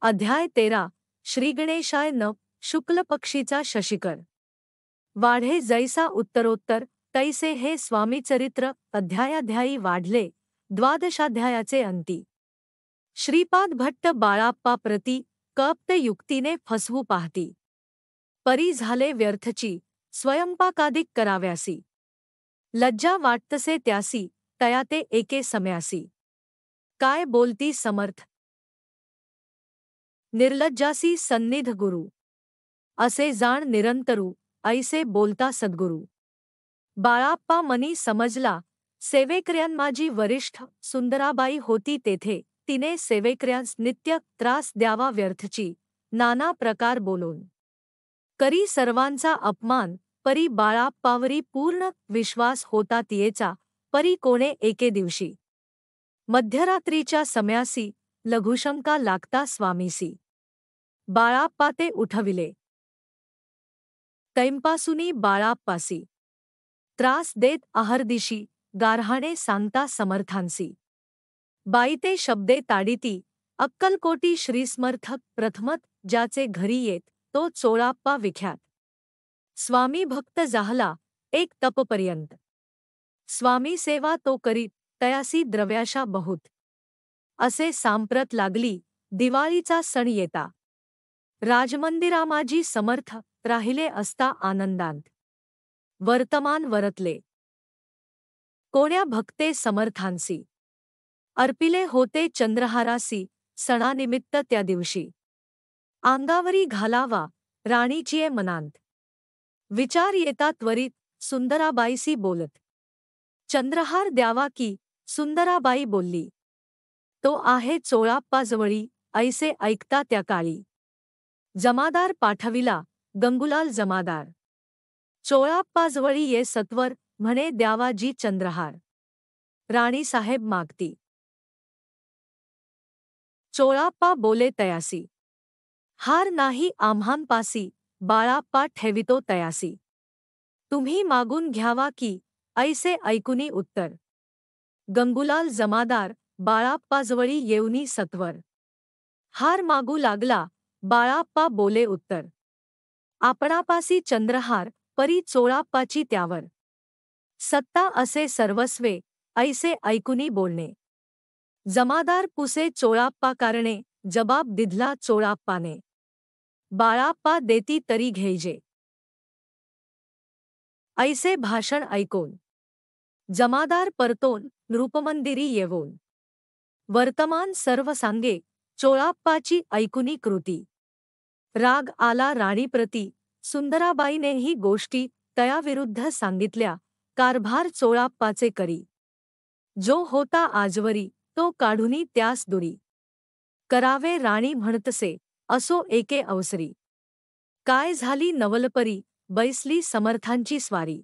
अध्याय 13 श्रीगणेशाय न शुक्ल पक्षीचा शशिकर वाढे जैसा उत्तरोत्तर तैसे हे स्वामीचरित्र अध्यायाध्यायी वाढले द्वादशाध्यायाचे अंती श्रीपाद भट्ट बाळाप्पा प्रति कप्त युक्तीने फसवू पाहती परी झाले व्यर्थची स्वयंपाकादिक कराव्यासी लज्जा वाटतसे त्यासी तया ते एके सम्यासी काय बोलती समर्थ निर्लज्जासी सन्निध गुरु असे जाण निरंतरू ऐसे बोलता सद्गुरु बाळाप्पा मनी समजला सेवेकऱ्यांमाजी वरिष्ठ सुंदराबाई होती तेथे तिने सेवेकऱ्यांस नित्य त्रास द्यावा व्यर्थची नाना प्रकार बोलून करी सर्वांचा अपमान परी बाळाप्पावरी पूर्ण विश्वास होता तियेचा परी कोणे एके दिवशी मध्यरात्रीच्या सम्यासी लघुशंका लागता स्वामीसी बाळाप्पा ते उठविले तैंपासुनी बाळाप्पासी त्रास देत आहर्दिशी गारहाणे सांगता समर्थांसी बाईते शब्दे ताडिती अक्कलकोटी श्रीसमर्थक प्रथमत ज्याचे घरी येत तो चोळाप्पा विख्यात स्वामी भक्त जाहला एक तपपर्यंत स्वामी सेवा तो करीत तयासी द्रव्याशा बहुत असे सांप्रत लागली दिवाळीचा सण येता राजमंदिरामाजी समर्थ राहिले असता आनंदांत वर्तमान वरतले कोण्या भक्ते समर्थांसी अर्पिले होते चंद्रहारासी सणानिमित्त त्या दिवशी अंगावरी घालावा राणीचिये मनांत विचार येता त्वरित सुंदराबाईसी बोलत चंद्रहार द्यावा की सुंदराबाई बोलली तो आहे चोळाप्पाजवळी ऐसे ऐकता त्या काळी जमादार पाठविला गंगूलाल जमादार चोळाप्पाजवळी ये सत्वर म्हणे द्यावा जी चंद्रहार राणीसाहेब मागती चोळाप्पा बोले तयासी हार नाही आम्हांपासी बाळाप्पा ठेवितो तयासी तुम्ही मागून घ्यावा की ऐसे ऐकुनी उत्तर गंगूलाल जमादार बाळाप्पाजवळी येऊनी सत्वर हार मागू लागला बाळाप्पा बोले उत्तर आपणापासी चंद्रहार परी चोळाप्पाची त्यावर सत्ता असे सर्वस्वे ऐसे ऐकुनी बोलणे जमादार पुसे चोळाप्पा कारणे जबाब दिधला चोळाप्पाने बाळाप्पा देती तरी घेईजे ऐसे भाषण ऐकोन जमादार परतोन नृपमंदिरी येवोन वर्तमान सर्व सांगे चोळाप्पाची ऐकुनी कृती राग आला राणीप्रती सुंदराबाईने ही गोष्टी तयाविरुद्ध सांगितल्या कारभार चोळाप्पाचे करी जो होता आजवरी तो काढुनी त्यास दुरी करावे राणी म्हणतसे असो एके अवसरी काय झाली नवलपरी बैसली समर्थांची स्वारी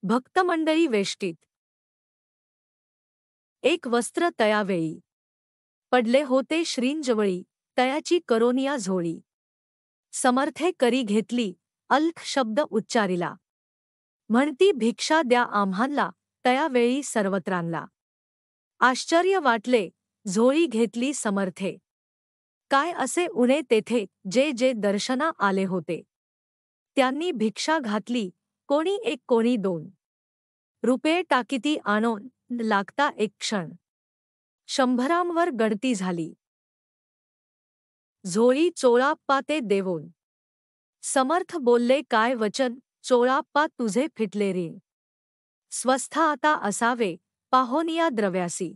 भक्तमंडळी वेष्टीत एक वस्त्र तयावेळी पडले होते श्रींजवळी तयाची करोनिया झोळी समर्थे करी घेतली अल्ख शब्द उच्चारिला म्हणती भिक्षा द्या आम्हांला तयावेळी सर्वत्रांना आश्चर्य वाटले झोळी घेतली समर्थे काय असे उणे तेथे जे जे दर्शना आले होते त्यांनी भिक्षा घातली कोणी एक कोणी दोन रुपये टाकीती आणोन लागता एक क्षण 100 गणती झाली झोळी चोळाप्पा ते देवोन समर्थ बोलले काय वचन चोळाप्पा तुझे फिटले ऋण स्वस्थ आता असावे पाहोनिया द्रव्यासी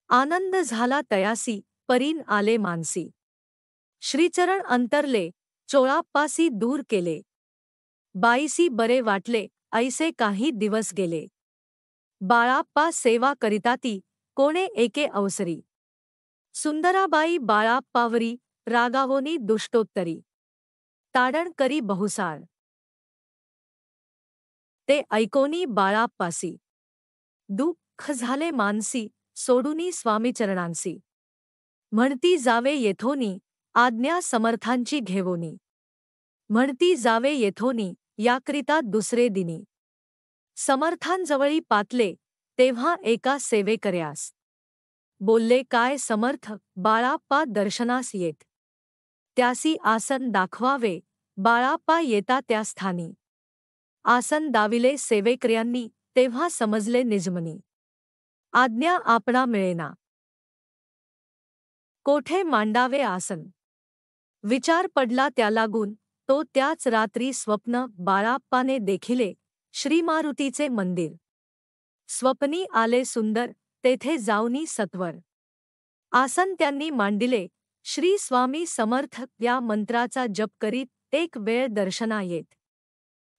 आनंद झाला तयासी परीन आले मानसी श्रीचरण अंतरले चोळाप्पासी दूर केले बाईसी बरे वाटले ऐसे काही दिवस गेले बाळाप्पा सेवा करिताती कोणे एके अवसरी सुंदराबाई बाळाप्पावरी रागावोनी दुष्टोत्तरी ताडण करी बहुसार ते ऐकोनी बाळाप्पासी दुःख झाले मानसी सोडूनी स्वामीचरणांसी म्हणती जावे येथोनी आज्ञा समर्थांची घेवोनी म्हणती जावे येथोनी याकरिता दुसरे दिनी समर्थांजवळी पातले तेव्हा एका सेवेकऱ्यास बोलले, काय समर्थ बाळाप्पा दर्शनास येत. त्यासी आसन दाखवावे, बाळाप्पा येता त्या स्थानी. आसन दाविले सेवेकऱ्यांनी, तेव्हा समजले निजमनी. आज्ञा आपणा मिळेना. कोठे मांडावे आसन. विचार पडला त्या लागून, तो त्याच रात्री स्वप्न बाळाप्पाने देखिले, श्रीमारुतीचे मंदिर. स्वप्नी आले सुंदर, तेथे जाऊनी सत्वर. आसन त्यांनी मांडिले, श्री स्वामी समर्थ या मंत्राचा जप करीत एक वेळ दर्शना येत.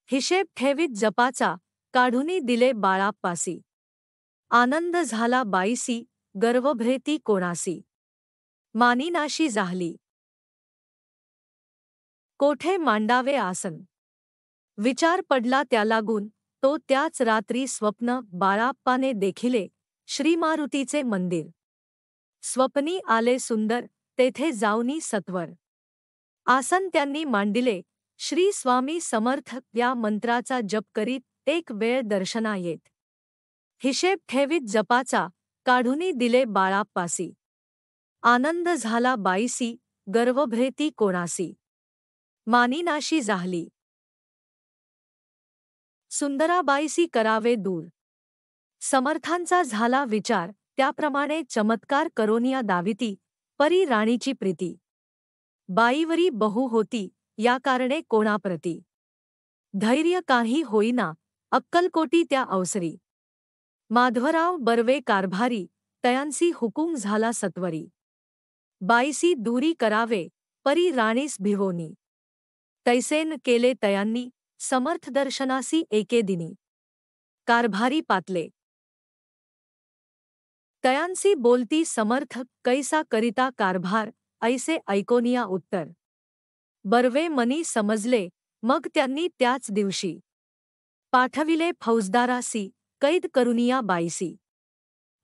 हिशेब ठेवीत जपाचा, काढूनी दिले बाळाप्पासी. आनंद झाला बाईसी, गर्वभ्रेती कोणासी. मानिनाशी जाहली. कोठे मांडावे आसन. विचार पडला त्या लागून, तो त्याच रात्री स्वप्न बाळाप्पाने देखिले, श्रीमारुतीचे मंदिर. स्वप्नी आले सुंदर, तेथे जाऊनी सत्वर. आसन त्यांनी मांडिले, श्री स्वामी समर्थ या मंत्राचा जप करीत एक वेळ दर्शना येत. हिशेब ठेवीत जपाचा, काढूनी दिले बाळाप्पासी. आनंद झाला बाईसी, गर्वभ्रेती कोणासी. मानिनाशी जाहली. सुंदराबाईसी करावे दूर. समर्थांचा झाला विचार, त्याप्रमाणे चमत्कार करोनिया दाविती, परी राणीची प्रीती. बाईवरी बहु होती, या कारणे कोणाप्रती. धैर्य काही होईना, अक्कलकोटी त्या अवसरी. माधवराव बर्वे कारभारी, तयांसी हुकूम झाला सत्वरी. बाईसी दूरी करावे, परी राणीस भिवोनी. तैसेन केले तयांनी, समर्थ दर्शनासी एके दिनी. कारभारी पातले. तयांसी बोलती समर्थ, कैसा करिता कारभार, ऐसे ऐकोनिया उत्तर. बर्वे मनी समजले, मग त्यांनी त्याच दिवशी पाठविले फौजदारासी, कैद करुनिया बाईसी.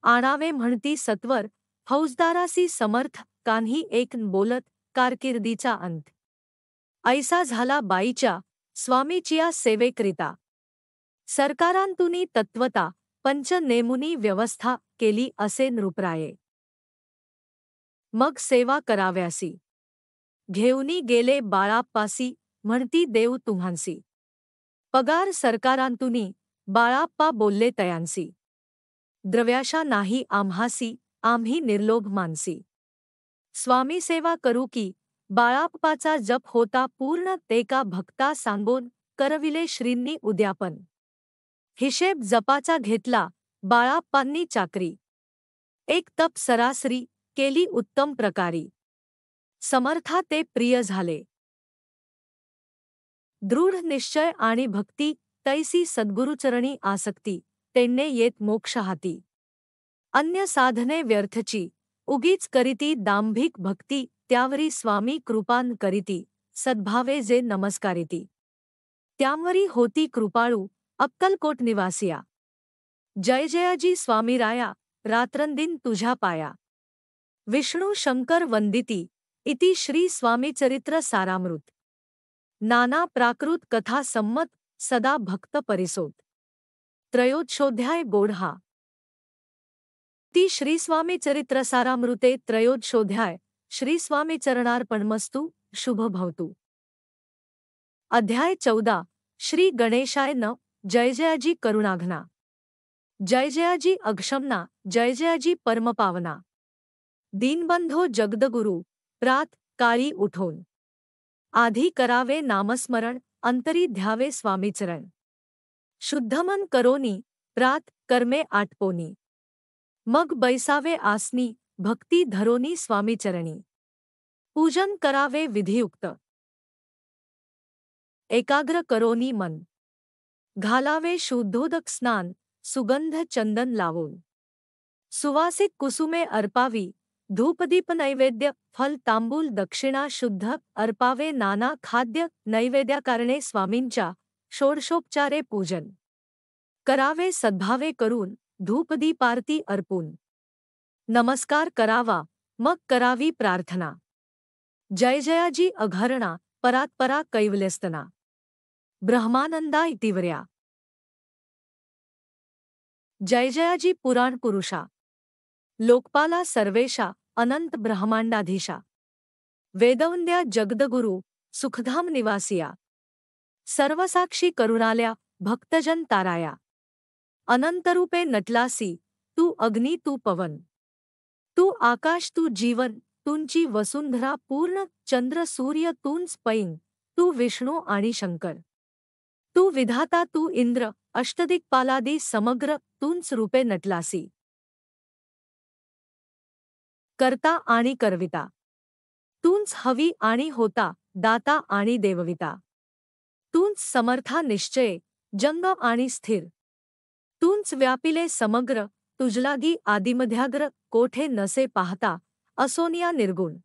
आणावे म्हणती सत्वर, फौजदारासी समर्थ, कान्ही एक बोलत, कारकिर्दीचा अंत. ऐसा झाला बाईच्या, स्वामीचिया सेवेकरिता. सरकारांतुनी तत्वता, पंच नेमुनी व्यवस्था केली असे नृपराये. मग सेवा कराव्यासी. घेऊनी गेले बाळाप्पासी, म्हणती देव तुम्हांसी. पगार सरकारांतुनी, बाळाप्पा बोलले तयांसी. द्रव्याशा नाही आम्हासी, आम्ही निर्लोभ मानसी. स्वामी सेवा करू की, बाळाप्पाचा जप होता पूर्ण, ते का भक्ता सांगोन, करविले श्रींनी उद्यापन. हिशेब जपाचा घेतला, बाळाप्पांनी चाकरी. एक तप सरासरी, केली उत्तम प्रकारी. समर्था ते प्रिय झाले. दृढ निश्चय आणि भक्ती, तैसी सद्गुरुचरणी आसक्ती, तेणे येत मोक्ष हाती. अन्य साधने व्यर्थची, उगीच करीती दांभिक भक्ती, त्यावरी स्वामी कृपान करीती, सद्भावे जे नमस्कारिती. त्यांवरी होती कृपाळू, अक्कलकोट निवासिया. जय जयाजी स्वामीराया, रात्रंदिन तुझ्या पाया. विष्णू शंकर वंदिती, इति श्री स्वामीचरित्र सारामृत. नाना प्राकृत कथा सम्मत, सदा भक्त परिसोत. त्रयोदशोऽध्याय गोढा. ती श्री स्वामीचरित्र सारामृते त्रयोदशोऽध्याय. श्री स्वामी चरणार्पणमस्तु. शुभ भवतु. अध्याय 14. श्री गणेशाय न. जय जयाजी करुणाघना. जय जयाजी अक्षमना. जय जयाजी परमपावना. दीनबंधो जगदगुरु, प्रात काळी उठोन. आधी करावे नामस्मरण, अंतरी ध्यावे स्वामीचरण. शुद्धमन करोनी, प्रात कर्मे आटपोनी. मग बैसावे आसनी, भक्ती धरोनी स्वामीचरणी. पूजन करावे विधियुक्त. एकाग्र करोनी मन. घालावे शुद्धोदक स्नान, सुगंध चंदन लावून. सुवासिक कुसुमे अर्पावी, धूपदीप नैवेद्य फल तांबूल दक्षिणा शुद्ध अर्पावे. नाना खाद्य नैवेद्याकारणे स्वामींच्या षोडशोपचारे पूजन करावे सद्भावे करून, धूपदीपारती अर्पून. नमस्कार करावा, मग करावी प्रार्थना. जय जयाजी अघरणा, परात्परा कैवल्यस्तना. ब्रह्मानंदा लोकपाला सर्वेशा अनंत ब्रह्मांडाधीशा वेदवंद्या जगदगुरु सुखधाम निवासिया सर्वसाक्षी करुणाल्या भक्तजन ताराया अनंतरूपे नटलासी तू अग्नी तू पवन तू आकाश तू जीवन तुंची वसुंधरा पूर्ण चंद्र सूर्य तूंच पैन तू विष्णू आणि शंकर तू विधाता तू इंद्र अष्टदिक्पालादी समग्र तूंच रूपे नटलासी करता आणि करविता तूंच हवी आणि होता दाता आणि देवविता तूंच समर्था निश्चय जंग आणि स्थिर तूंच व्यापिले समग्र तुझलागी आदिमध्याग्र कोठे नसे पाहता असोनिया निर्गुण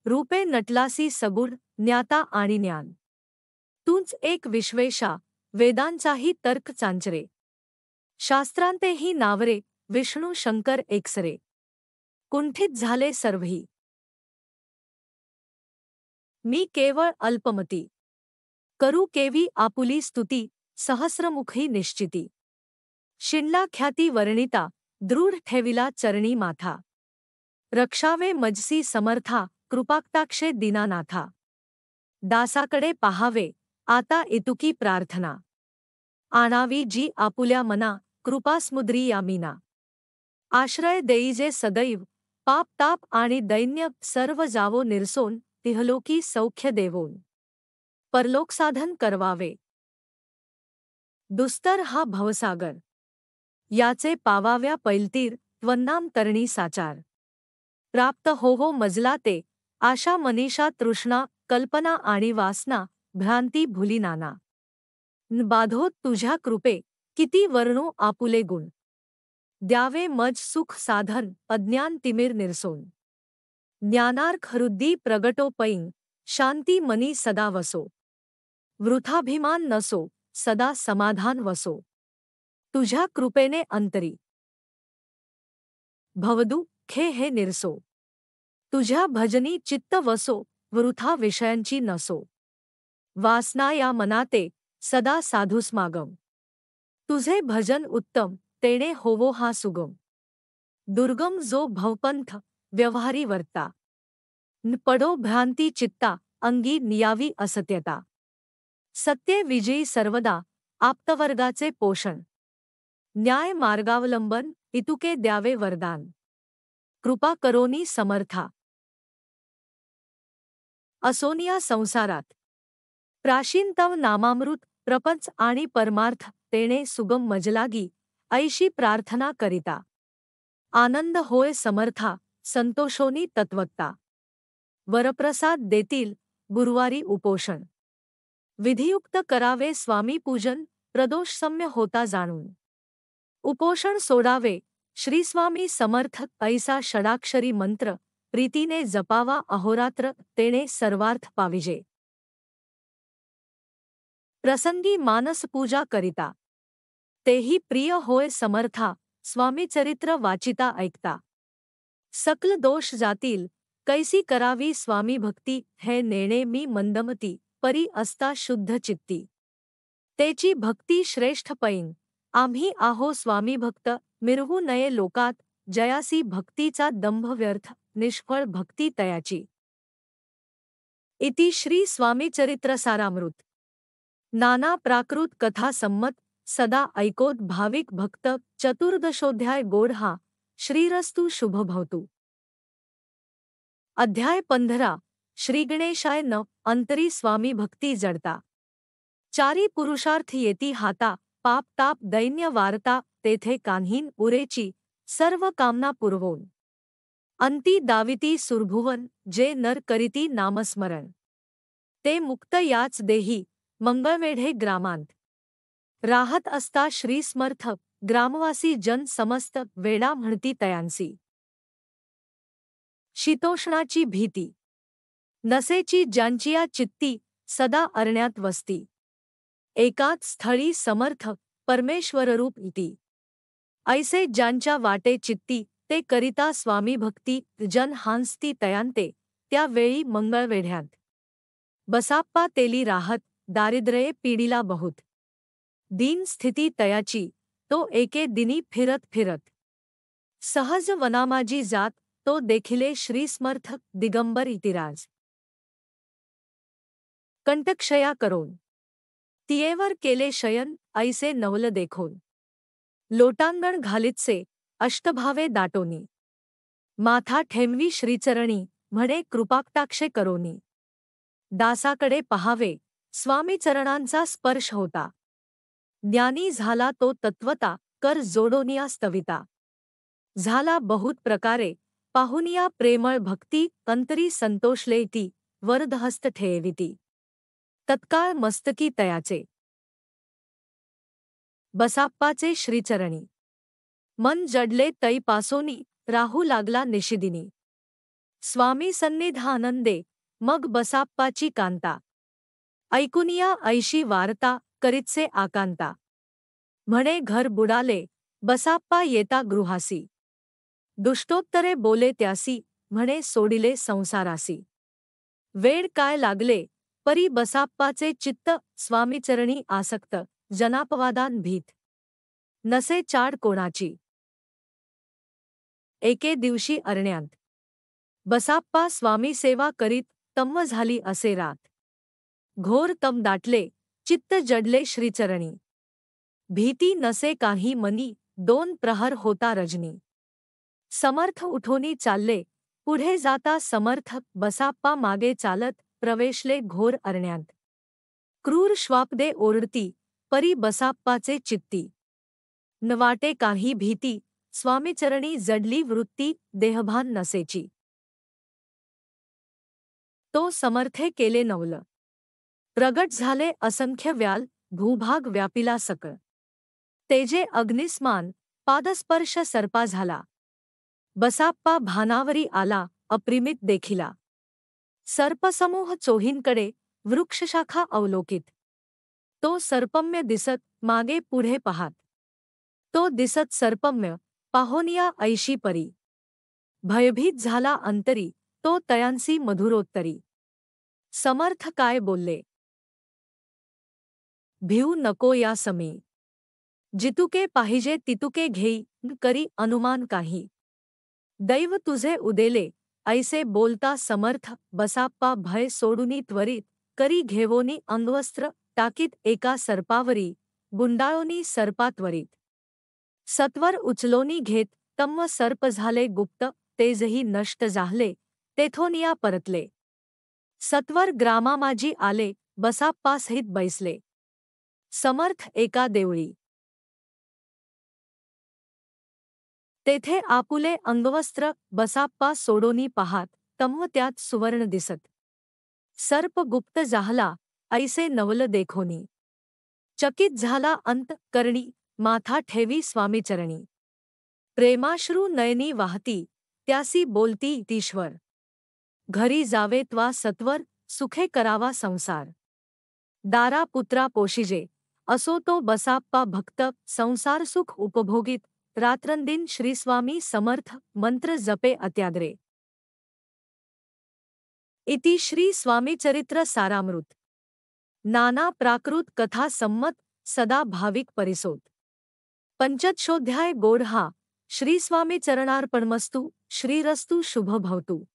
रूपे नटलासी सगुण ज्ञाता आणि ज्ञान तूंच एक विश्वेशा वेदांचाही तर्क चांचरे शास्त्रांतेही नावरे विष्णू शंकर एकसरे कुंठित झाले सर्वही मी केवळ अल्पमती करू केवी आपुली स्तुती सहस्रमुखी निश्चिती शिणला ख्याती वर्णिता दृढ ठेविला चरणी माथा रक्षावे मजसी समर्था कृपाकटाक्षे दीनानाथा दासाकडे पाहावे आता इतुकी प्रार्थना आणावी जी आपुल्या मना कृपासमुद्री यामिना आश्रय देईजे सदैव पाप ताप आणि दैन्य सर्व जावो निरसोन तिहलोकी सौख्य देवोन परलोक साधन करवावे दुस्तर हा भवसागर याचे पावाव्या पैलतीर त्वन्नाम तरणी साचार प्राप्त होवो मजला ते आशा मनीषा तृष्णा कल्पना आणि वासना भ्रांती भुली नाना बाधो तुझ्या कृपे किती वर्णो आपुले गुण द्यावे मज सुख साधन अज्ञान तिमिर निरसोन ज्ञानार्क हृद्दी प्रगटो पैन शांती मनी सदा वसो वृथाभिमान नसो सदा समाधान वसो तुझ्या कृपेने अंतरी भवदु खे हे निरसो तुझ्या भजनी चित्त वसो वृथा विषयांची नसो वासना या मनाते सदा साधुस्मागम तुझे भजन उत्तम तेणे होवो हा सुगम दुर्गम जो भवपंथ व्यवहारी वर्ता न पडो भ्रांती चित्ता अंगी नियावी असत्यता सत्य विजयी सर्वदा आप्तवर्गाचे पोषण न्याय मार्गावलंबन इतुके द्यावे वरदान कृपा करोनी समर्था असोनिया संसारात प्राचीन तव नामामृत प्रपंच आणि परमार्थ तेणे सुगम मजलागी ऐशी प्रार्थना करिता आनंद होय समर्था संतोषोनी तत्वत्ता वरप्रसाद देतील गुरुवारी उपोषण विधियुक्त करावे स्वामी पूजन प्रदोष सम्य होता जाणून उपोषण सोडावे श्री स्वामी समर्थ ऐसा षडाक्षरी मंत्र प्रीतीने जपावा अहोरात्र तेणे सर्वार्थ पाविजे प्रसंगी मानस पूजा करिता तेही प्रिय होय समर्था स्वामी चरित्र वाचिता ऐकता सकल दोष जातील कैसी करावी स्वामी भक्ती हे नेणे मी मंदमती परी असता शुद्ध चित्ती तेची भक्ती श्रेष्ठ पैन आम्ही आहो स्वामी भक्त मिरवू नये लोकात जयासी भक्तीचा दंभ व्यर्थ निष्फळ भक्ती तयाची इति श्री स्वामी चरित्र सारामृत नाना प्राकृत कथा संमत सदा ऐकोत भाविक भक्त चतुर्दशोध्याय गोढा श्रीरस्तु शुभ भवतु अध्याय 15 श्री गणेशाय न अंतरी स्वामी भक्ती जडता चारी पुरुषार्थ येती हाता पाप ताप दैन्य वारता तेथे कान्हीन उरेची सर्व कामना पुरवोन अंती दाविती सुरभुवन जे नर करीती नामस्मरण ते मुक्त याच देही मंगळवेढे ग्रामांत राहत असता श्री समर्थ ग्रामवासी जन समस्त वेळा म्हणती तयांसी शीतोष्णाची भीती नसेची ज्यांचिया चित्ती सदा अरण्यात वसती एकाच स्थळी समर्थ परमेश्वररूप इति ऐसे ज्यांच्या वाटे चित्ती ते करिता स्वामी भक्ती जन हांसती तयांते त्या वेळी मंगळवेढ्यात बसाप्पा तेली राहत दारिद्र्ये पीडिला बहुत दीन स्थिती तयाची तो एके दिनी फिरत फिरत सहज वनामाजी जात, तो देखिले श्रीसमर्थ दिगंबर इतिराज. कंटकशया करोन तियेवर केले शयन, ऐसे नवल देखोन. लोटांगण घालितसे, अष्टभावे दाटोनी. माथा ठेमवी श्रीचरणी, म्हणे कृपाकटाक्षे करोनी. दासाकडे पहावे, स्वामी चरणांचा स्पर्श होता. ज्ञानी झाला तो तत्वता, कर जोडोनिया स्तविता. झाला बहुत प्रकारे, पाहुनिया प्रेमळ भक्ती, अंतरी संतोषले ती, वरदहस्त ठेविती. तत्काळ मस्तकी तयाचे. बसाप्पाचे श्रीचरणी. मन जडले तै पासोनी, राहू लागला निशिदिनी. स्वामी सन्निधानंदे, मग बसाप्पाची कांता. ऐकुनिया ऐशी वार्ता, करीतसे आकांता. म्हणे घर बुडाले, बसाप्पा येता गृहासी. दुष्टोत्तरे बोले त्यासी, म्हणे सोडिले संसारासी. वेळ काय लागले, परी बसाप्पाचे चित्त, स्वामीचरणी आसक्त, जनापवादान भीत. नसे चाड कोणाची. एके दिवशी अरण्यात बसाप्पा स्वामी सेवा करीत, तम्म झाली असे रात. घोर तम दाटले, चित्त जडले श्रीचरणी. भीती नसे काही मनी, 2 प्रहर होता रजनी. समर्थ उठोनी चालले, पुढे जाता समर्थ, बसाप्पा मागे चालत, प्रवेशले घोर अरण्यात. क्रूर श्वापदे ओरडती, परी बसाप्पाचे चित्ती. न वाटे काही भीती, स्वामीचरणी जडली वृत्ती, देहभान नसेची. तो समर्थे केले नवल. प्रगट झाले असंख्य व्याल, भूभाग व्यापिला सकळ. तेजे अग्निस्मान, पादस्पर्श सर्पा झाला. बसाप्पा भानावरी आला, अप्रिमित देखिला. सर्पसमूह चोहींकडे, वृक्षशाखा अवलोकित. तो सर्पम्य दिसत, मागे पुढे पाहात. तो दिसत सर्पम्य, पाहोनिया ऐशी परी. भयभीत झाला अंतरी, तो तयांसी मधुरोत्तरी. समर्थ काय बोलले. भिऊ नको या समी. जितुके पाहिजे तितुके घेई, करी अनुमान काही. दैव तुझे उदेले, ऐसे बोलता समर्थ, बसाप्पा भय सोडुनी त्वरित, करी घेवोनी अंगवस्त्र, टाकीत एका सर्पावरी, गुंडाळोनी सर्पा त्वरित. सत्वर उचलोनी घेत, तम्म सर्प झाले गुप्त, तेजही नष्ट झाले, तेथोनिया परतले. सत्वर ग्रामामाजी आले, बसाप्पासहित बैसले. समर्थ एका देवळी. तेथे आपुले अंगवस्त्र, बसाप्पा सोडोनी पाहात, तम्म त्यात सुवर्ण दिसत. सर्प गुप्त जाहला, ऐसे नवल देखोनी. चकित झाला अंत करणी, माथा ठेवी स्वामीचरणी. प्रेमाश्रू नयनी वाहती, त्यासी बोलती इतीश्वर. घरी जावे त्वा सत्वर, सुखे करावा संसार. दारा पुत्रा पोशिजे, असो तो बसाप्पा भक्त, संसार सुख उपभोगित, रात्रंदिन श्रीस्वामी समर्थ, मंत्र जपे अत्याग्रे. इति श्री स्वामीचरित्र सारामृत. नाना प्राकृत कथा सम्मत, सदा भाविक परिसोत. पंचदशोऽध्याय गोढहा. श्री स्वामी चरणार्पणमस्तु. श्रीरस्तु शुभ भवतु.